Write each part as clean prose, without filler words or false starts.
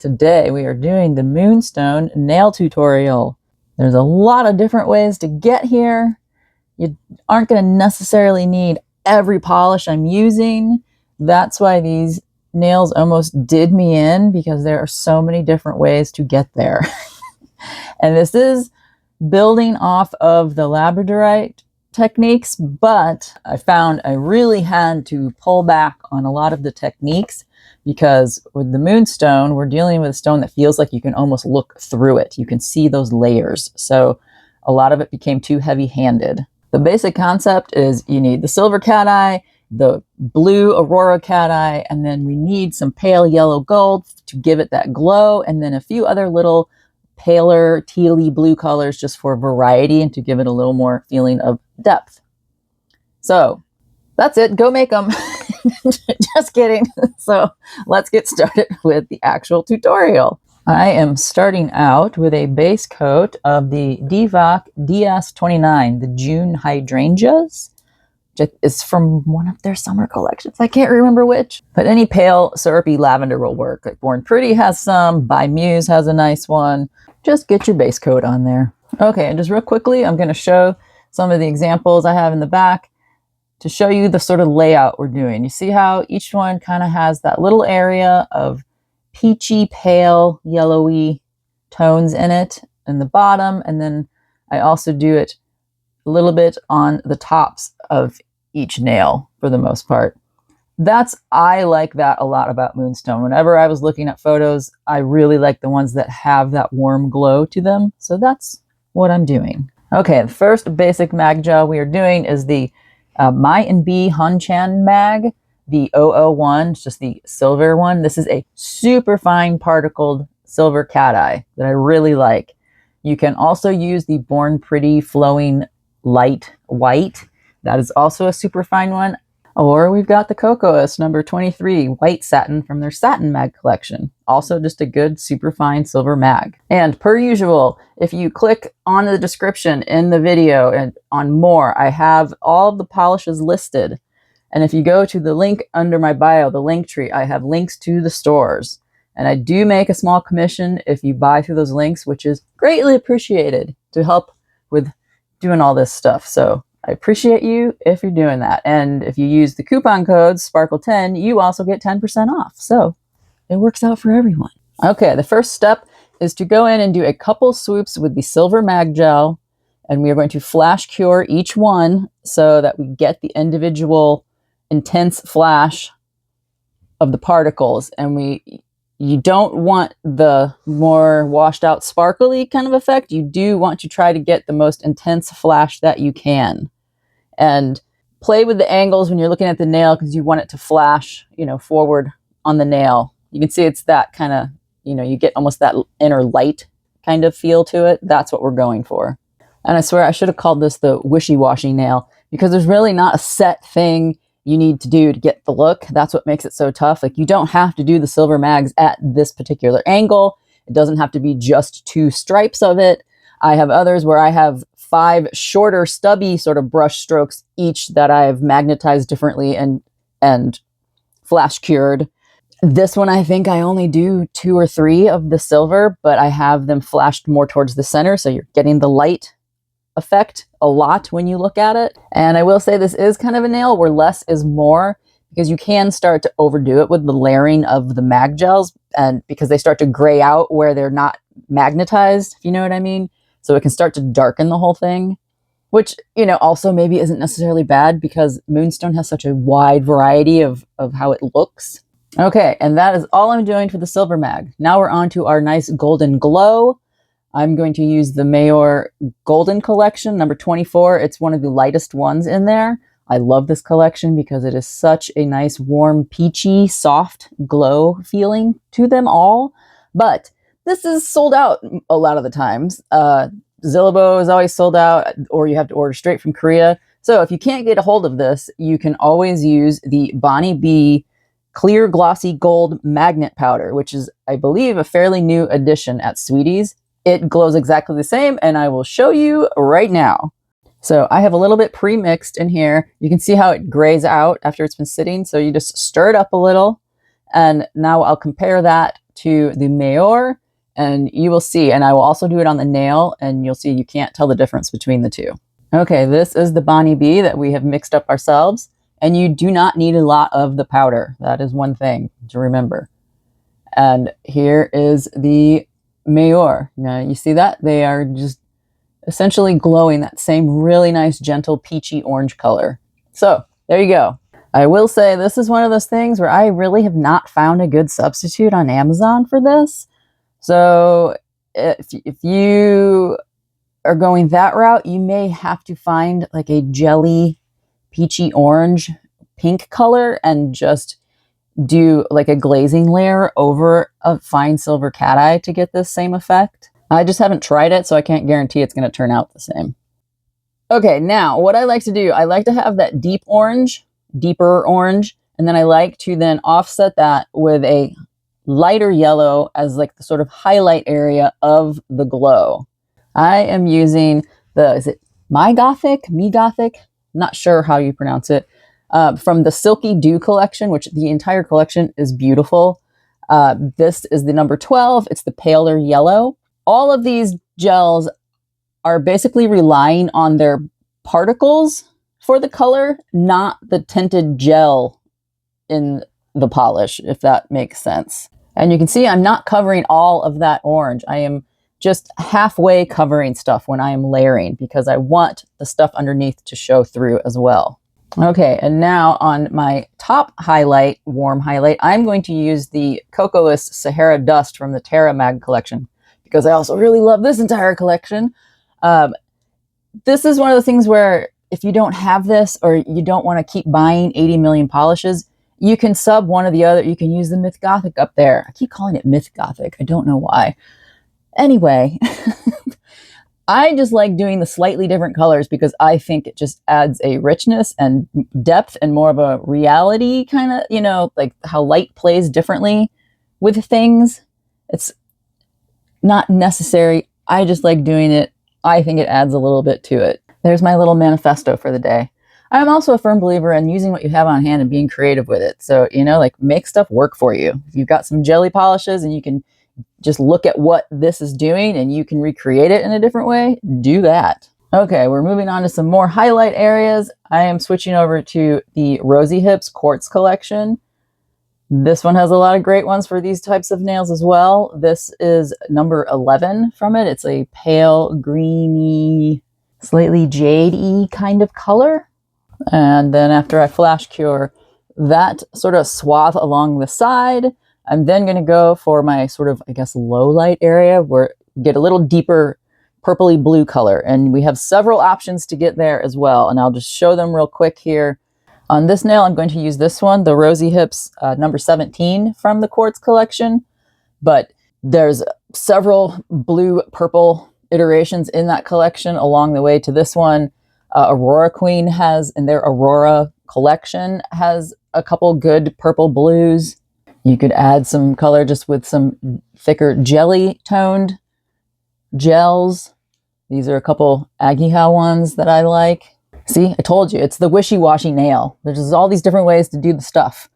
Today we are doing the Moonstone nail tutorial. There's a lot of different ways to get here. You aren't going to necessarily need every polish I'm using. That's why these nails almost did me in, because there are so many different ways to get there. And this is building off of the labradorite techniques, but I found I really had to pull back on a lot of the techniques, because with the Moonstone, we're dealing with a stone that feels like you can almost look through it. You can see those layers. So a lot of it became too heavy-handed. The basic concept is you need the silver cat eye, the blue aurora cat eye, and then we need some pale yellow gold to give it that glow, and then a few other little paler tealy blue colors just for variety and to give it a little more feeling of depth. So that's it. Go make them. Just kidding. So let's get started with the actual tutorial. I am starting out with a base coat of the Divac DS29, the June hydrangeas, which is from one of their summer collections. I can't remember which, but any pale syrupy lavender will work. Like Born Pretty has some, By Muse has a nice one. Just get your base coat on there. Okay, and just real quickly, I'm going to show some of the examples I have in the back to show you the sort of layout we're doing. You see how each one kind of has that little area of peachy, pale, yellowy tones in it in the bottom, and then I also do it a little bit on the tops of each nail for the most part. I like that a lot about Moonstone. Whenever I was looking at photos, I really like the ones that have that warm glow to them. So that's what I'm doing. Okay, the first basic mag gel we are doing is the Mayour Hanchan mag, the 001, it's just the silver one. This is a super fine particled silver cat eye that I really like. You can also use the Born Pretty flowing light white. That is also a super fine one. Or we've got the Kokoist number 23 white satin from their satin mag collection. Also just a good super fine silver mag. And per usual, if you click on the description in the video and on more, I have all the polishes listed. And if you go to the link under my bio, the link tree, I have links to the stores. And I do make a small commission if you buy through those links, which is greatly appreciated to help with doing all this stuff. So I appreciate you if you're doing that. And if you use the coupon code SPARKLE10, you also get 10% off. So it works out for everyone. Okay, the first step is to go in and do a couple swoops with the silver mag gel. And we are going to flash cure each one so that we get the individual intense flash of the particles. And you don't want the more washed out sparkly kind of effect. You do want to try to get the most intense flash that you can. And play with the angles when you're looking at the nail, because you want it to flash, forward on the nail. You can see it's that kind of, you get almost that inner light kind of feel to it. That's what we're going for. And I swear I should have called this the wishy-washy nail, because there's really not a set thing you need to do to get the look. That's what makes it so tough. Like, you don't have to do the silver mags at this particular angle. It doesn't have to be just 2 stripes of it. I have others where I have 5 shorter stubby sort of brush strokes each that I've magnetized differently and flash cured. This one, I think I only do 2 or 3 of the silver, but I have them flashed more towards the center, so you're getting the light effect a lot when you look at it. And I will say this is kind of a nail where less is more, because you can start to overdo it with the layering of the mag gels, and because they start to gray out where they're not magnetized, if you know what I mean. So it can start to darken the whole thing, which, also maybe isn't necessarily bad, because Moonstone has such a wide variety of how it looks. Okay, and that is all I'm doing for the silver mag. Now we're on to our nice golden glow. I'm going to use the Mayour Golden Collection, number 24. It's one of the lightest ones in there. I love this collection because it is such a nice, warm, peachy, soft glow feeling to them all. But this is sold out a lot of the times. Zillabeau is always sold out, or you have to order straight from Korea. So if you can't get a hold of this, you can always use the Bonnie B Clear Glossy Gold Magnet Powder, which is, I believe, a fairly new addition at Sweeties. It glows exactly the same, and I will show you right now. So I have a little bit pre-mixed in here. You can see how it grays out after it's been sitting. So you just stir it up a little, and now I'll compare that to the Mayour, and you will see, and I will also do it on the nail, and you'll see you can't tell the difference between the two. Okay, this is the Bonnie B that we have mixed up ourselves, and you do not need a lot of the powder. That is one thing to remember. And here is the Mayour. Now you see that? They are just essentially glowing that same really nice, gentle, peachy orange color. So there you go. I will say this is one of those things where I really have not found a good substitute on Amazon for this. So if you are going that route, you may have to find like a jelly, peachy orange, pink color and just do like a glazing layer over a fine silver cat eye to get this same effect. I just haven't tried it, so I can't guarantee it's going to turn out the same. Okay, now what I like to do, I like to have that deeper orange, and then I like to then offset that with a lighter yellow as like the sort of highlight area of the glow. I am using is it Me Gothic? Not sure how you pronounce it. From the Silky Dew collection, which the entire collection is beautiful. This is the number 12. It's the paler yellow. All of these gels are basically relying on their particles for the color, not the tinted gel in the polish, if that makes sense. And you can see I'm not covering all of that orange. I am just halfway covering stuff when I am layering because I want the stuff underneath to show through as well. Okay, and now on my top highlight, warm highlight, I'm going to use the Kokoist Sahara Dust from the Terra Mag collection because I also really love this entire collection. This is one of the things where if you don't have this or you don't want to keep buying 80 million polishes, you can sub one or the other. You can use the Myth Gothic up there. I keep calling it Myth Gothic. I don't know why. Anyway, I just like doing the slightly different colors because I think it just adds a richness and depth and more of a reality kind of, you know, like how light plays differently with things. It's not necessary. I just like doing it. I think it adds a little bit to it. There's my little manifesto for the day. I'm also a firm believer in using what you have on hand and being creative with it. So, you know, like make stuff work for you. If you've got some jelly polishes and you can just look at what this is doing and you can recreate it in a different way, do that. Okay, we're moving on to some more highlight areas. I am switching over to the Rosy Hips Quartz collection. This one has a lot of great ones for these types of nails as well. This is number 11 from it. It's a pale greeny, slightly jade-y kind of color. And then after I flash cure that sort of swath along the side, I'm then going to go for my sort of, I guess, low light area where we get a little deeper purpley blue color. And we have several options to get there as well. And I'll just show them real quick here. On this nail, I'm going to use this one, the Rosy Hips number 17 from the Quartz collection. But there's several blue purple iterations in that collection along the way to this one. Aurora Queen has, in their Aurora collection, has a couple good purple blues. You could add some color just with some thicker jelly toned gels. These are a couple Aguija ones that I like. See, I told you, it's the wishy-washy nail. There's just all these different ways to do the stuff.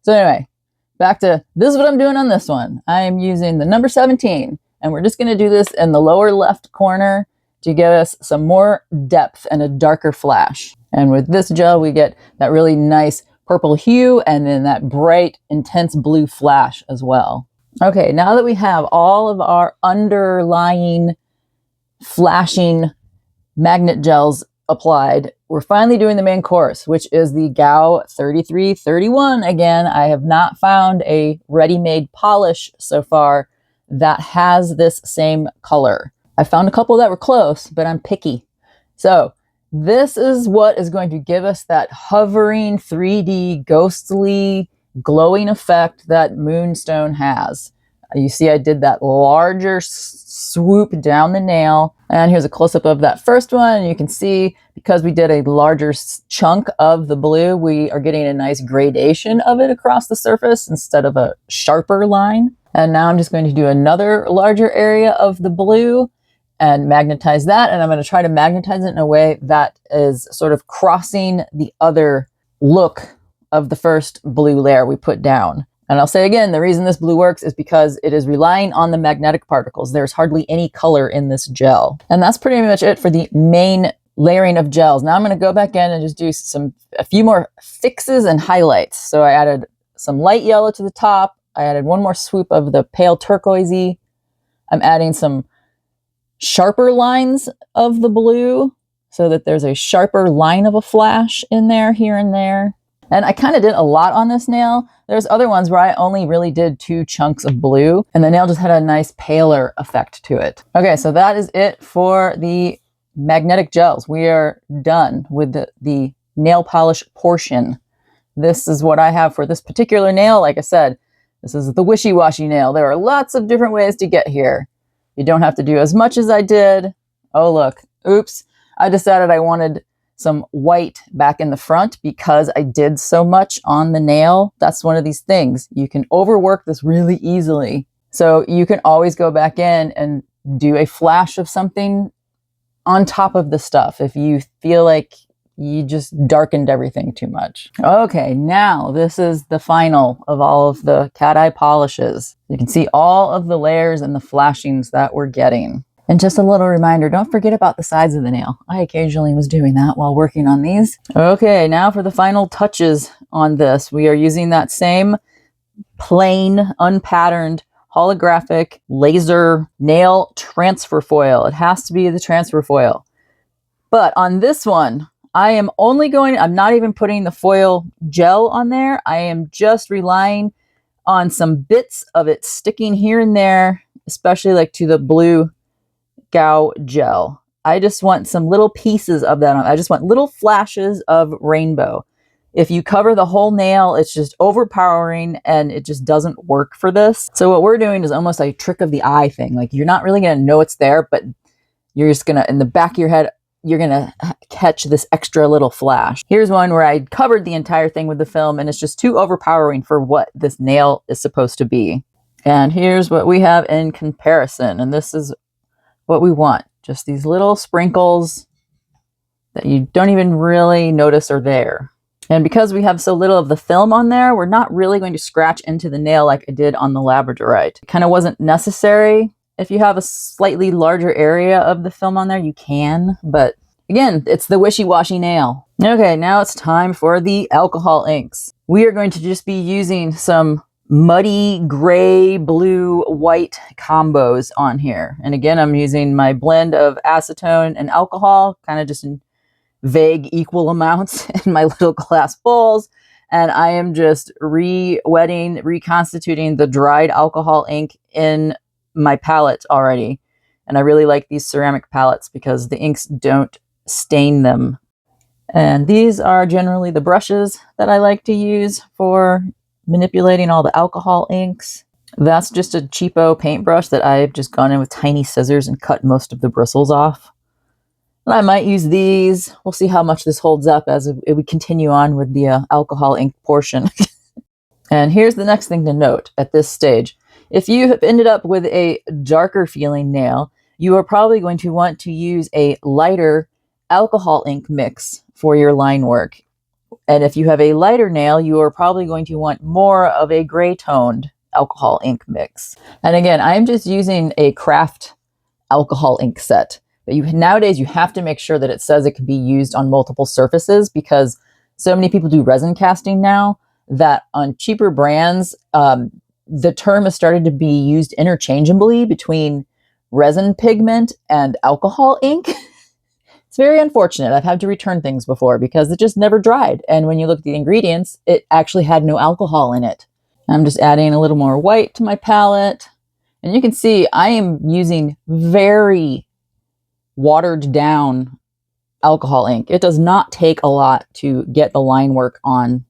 So anyway, back to this is what I'm doing on this one. I am using the number 17, and we're just going to do this in the lower left corner to give us some more depth and a darker flash. And with this gel, we get that really nice purple hue and then that bright, intense blue flash as well. Okay, now that we have all of our underlying flashing magnet gels applied, we're finally doing the main course, which is the Gao 3331. Again, I have not found a ready-made polish so far that has this same color. I found a couple that were close, but I'm picky. So this is what is going to give us that hovering 3D ghostly glowing effect that Moonstone has. You see I did that larger swoop down the nail, and here's a close-up of that first one. And you can see because we did a larger chunk of the blue, we are getting a nice gradation of it across the surface instead of a sharper line. And now I'm just going to do another larger area of the blue and magnetize that, and I'm going to try to magnetize it in a way that is sort of crossing the other look of the first blue layer we put down. And I'll say again, the reason this blue works is because it is relying on the magnetic particles. There's hardly any color in this gel. And that's pretty much it for the main layering of gels. Now I'm going to go back in and just do a few more fixes and highlights. So I added some light yellow to the top. I added one more swoop of the pale turquoisey. I'm adding some sharper lines of the blue so that there's a sharper line of a flash in there, here and there. And I kind of did a lot on this nail. There's other ones where I only really did 2 chunks of blue and the nail just had a nice paler effect to it. Okay, so that is it for the magnetic gels. We are done with the nail polish portion. This is what I have for this particular nail. Like I said, this is the wishy-washy nail. There are lots of different ways to get here. You don't have to do as much as I did. Oh, look. Oops. I decided I wanted some white back in the front because I did so much on the nail. That's one of these things. You can overwork this really easily. So you can always go back in and do a flash of something on top of the stuff if you feel like you just darkened everything too much. Okay, now this is the final of all of the cat eye polishes. You can see all of the layers and the flashings that we're getting. And just a little reminder, don't forget about the sides of the nail. I occasionally was doing that while working on these. Okay, now for the final touches on this. We are using that same plain, unpatterned, holographic laser nail transfer foil. It has to be the transfer foil. But on this one, I'm not even putting the foil gel on there. I am just relying on some bits of it sticking here and there, especially like to the blue Gao gel. I just want some little pieces of that on. I just want little flashes of rainbow. If you cover the whole nail, it's just overpowering and it just doesn't work for this. So what we're doing is almost like a trick of the eye thing. Like you're not really going to know it's there, but you're just going to, in the back of your head, you're going to catch this extra little flash. Here's one where I covered the entire thing with the film and it's just too overpowering for what this nail is supposed to be. And here's what we have in comparison. And this is what we want. Just these little sprinkles that you don't even really notice are there. And because we have so little of the film on there, we're not really going to scratch into the nail like I did on the labradorite. It kind of wasn't necessary. If you have a slightly larger area of the film on there, you can. But again, it's the wishy-washy nail. Okay, now it's time for the alcohol inks. We are going to just be using some muddy gray, blue, white combos on here. And again, I'm using my blend of acetone and alcohol, kind of just in vague equal amounts in my little glass bowls. And I am just re-wetting, reconstituting the dried alcohol ink in my palette already. And I really like these ceramic palettes because the inks don't stain them. And these are generally the brushes that I like to use for manipulating all the alcohol inks. That's just a cheapo paintbrush that I've just gone in with tiny scissors and cut most of the bristles off. And I might use these. We'll see how much this holds up as we continue on with the alcohol ink portion. And here's the next thing to note at this stage. If you have ended up with a darker feeling nail, you are probably going to want to use a lighter alcohol ink mix for your line work. And if you have a lighter nail, you are probably going to want more of a gray toned alcohol ink mix. And again, I'm just using a craft alcohol ink set. But nowadays you have to make sure that it says it can be used on multiple surfaces because so many people do resin casting now that on cheaper brands, the term has started to be used interchangeably between resin pigment and alcohol ink. It's very unfortunate. I've had to return things before because it just never dried. And when you look at the ingredients, it actually had no alcohol in it. I'm just adding a little more white to my palette. And you can see I am using very watered down alcohol ink. It does not take a lot to get the line work on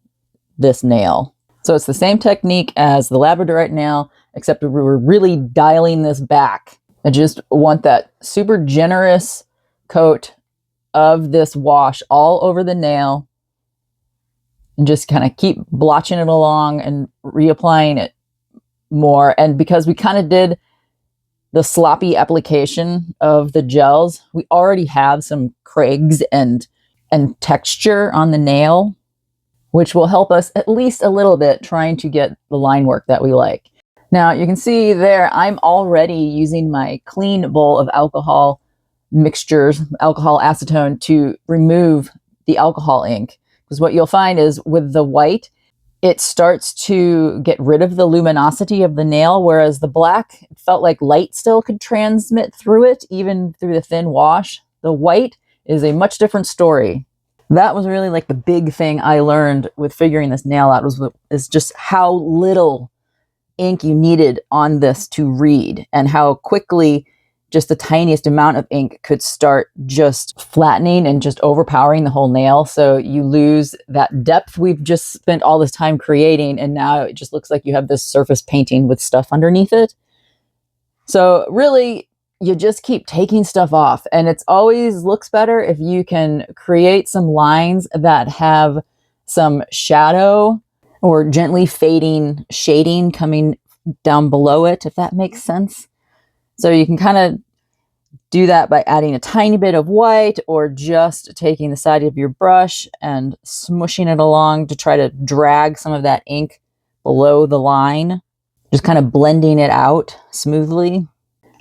this nail. So it's the same technique as the labradorite nail, except we're really dialing this back. I just want that super generous coat of this wash all over the nail and just kind of keep blotching it along and reapplying it more. And because we kind of did the sloppy application of the gels, we already have some crags and texture on the nail. which will help us at least a little bit trying to get the line work that we like. Now you can see there, I'm already using my clean bowl of alcohol mixtures, alcohol acetone, to remove the alcohol ink. Because what you'll find is with the white, it starts to get rid of the luminosity of the nail, whereas the black, it felt like light still could transmit through it, even through the thin wash. The white is a much different story. That was really like the big thing I learned with figuring this nail out, is just how little ink you needed on this to read, and how quickly just the tiniest amount of ink could start just flattening and just overpowering the whole nail. So you lose that depth we've just spent all this time creating, and now it just looks like you have this surface painting with stuff underneath it. So really, you just keep taking stuff off, and it's always looks better if you can create some lines that have some shadow or gently fading shading coming down below it, if that makes sense. So you can kind of do that by adding a tiny bit of white, or just taking the side of your brush and smushing it along to try to drag some of that ink below the line, just kind of blending it out smoothly.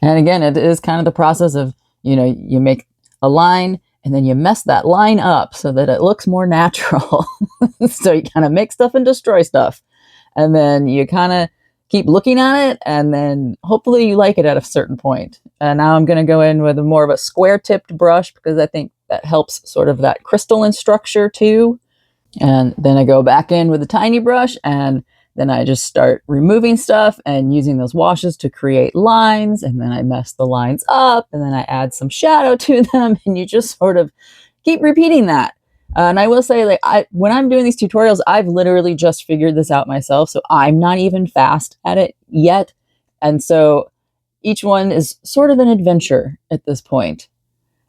And again, it is kind of the process of, you make a line and then you mess that line up so that it looks more natural. So you kind of make stuff and destroy stuff. And then you kind of keep looking at it, and then hopefully you like it at a certain point. And now I'm going to go in with more of a square tipped brush, because I think that helps sort of that crystalline structure too. And then I go back in with a tiny brush, and then I just start removing stuff and using those washes to create lines. And then I mess the lines up, and then I add some shadow to them, and you just sort of keep repeating that. And I will say, like, when I'm doing these tutorials, I've literally just figured this out myself. So I'm not even fast at it yet. And so each one is sort of an adventure at this point.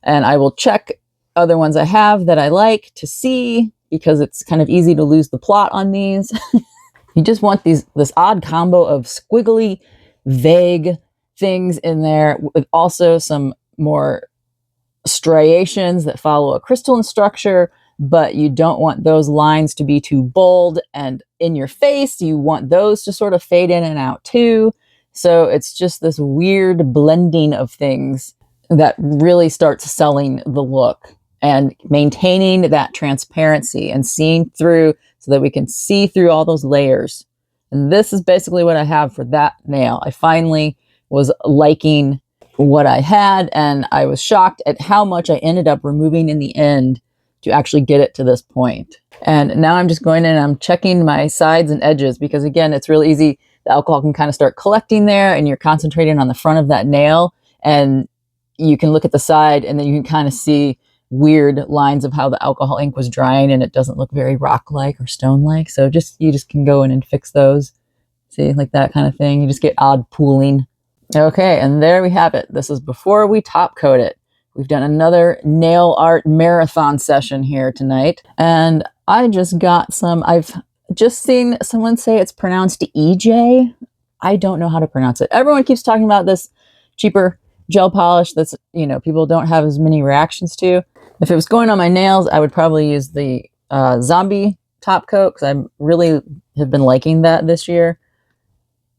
And I will check other ones I have that I like to see, because it's kind of easy to lose the plot on these. You just want this odd combo of squiggly, vague things in there, with also some more striations that follow a crystalline structure, but you don't want those lines to be too bold and in your face. You want those to sort of fade in and out too. So it's just this weird blending of things that really starts selling the look, and maintaining that transparency and seeing through, so that we can see through all those layers. And this is basically what I have for that nail. I finally was liking what I had, and I was shocked at how much I ended up removing in the end to actually get it to this point. And now I'm just going in and I'm checking my sides and edges, because again, it's really easy. The alcohol can kind of start collecting there, and you're concentrating on the front of that nail, and you can look at the side, and then you can kind of see weird lines of how the alcohol ink was drying, and it doesn't look very rock-like or stone-like. So you just can go in and fix those. See, like that kind of thing. You just get odd pooling. Okay, and there we have it. This is before we top coat it. We've done another nail art marathon session here tonight. And I just got I've just seen someone say it's pronounced EJ. I don't know how to pronounce it. Everyone keeps talking about this cheaper gel polish that's, people don't have as many reactions to. If it was going on my nails, I would probably use the Zombie top coat, because I really have been liking that this year.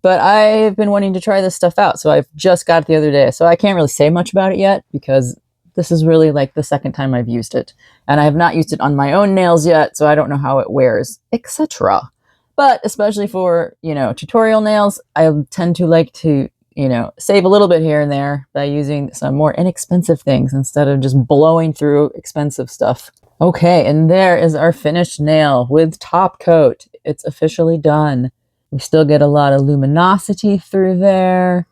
But I've been wanting to try this stuff out, so I've just got it the other day. So I can't really say much about it yet, because this is really like the second time I've used it. And I have not used it on my own nails yet, so I don't know how it wears, etc. But especially for, tutorial nails, I tend to like to, save a little bit here and there by using some more inexpensive things instead of just blowing through expensive stuff. Okay, and there is our finished nail with top coat. It's officially done. We still get a lot of luminosity through there,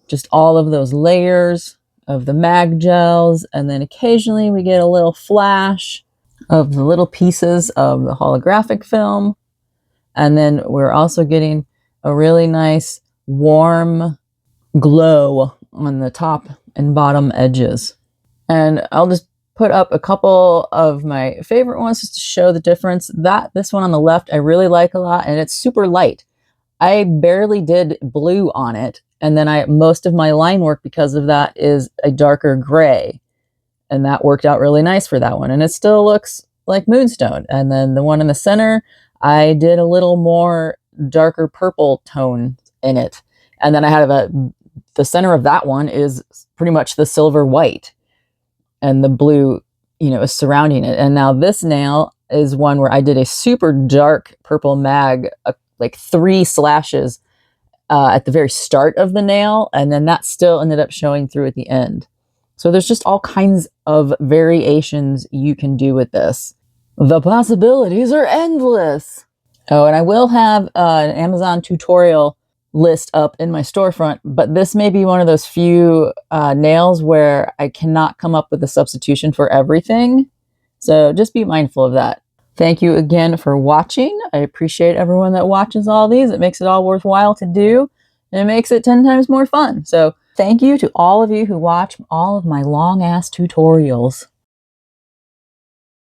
just all of those layers of the mag gels, and then occasionally we get a little flash of the little pieces of the holographic film. And then we're also getting a really nice warm glow on the top and bottom edges. And I'll just put up a couple of my favorite ones just to show the difference. This one on the left I really like a lot, and it's super light. I barely did blue on it, and then most of my line work because of that is a darker gray, and that worked out really nice for that one. And it still looks like Moonstone. And then the one in the center, I did a little more darker purple tone in it. And then I have the center of that one is pretty much the silver white, and the blue, you know, is surrounding it. And now this nail is one where I did a super dark purple mag, like 3 slashes at the very start of the nail, and then that still ended up showing through at the end. So there's just all kinds of variations you can do with this. The possibilities are endless. Oh, and I will have an Amazon tutorial list up in my storefront, but this may be one of those few nails where I cannot come up with a substitution for everything. So just be mindful of that. Thank you again for watching. I appreciate everyone that watches all these. It makes it all worthwhile to do, and it makes it 10 times more fun. So thank you to all of you who watch all of my long-ass tutorials.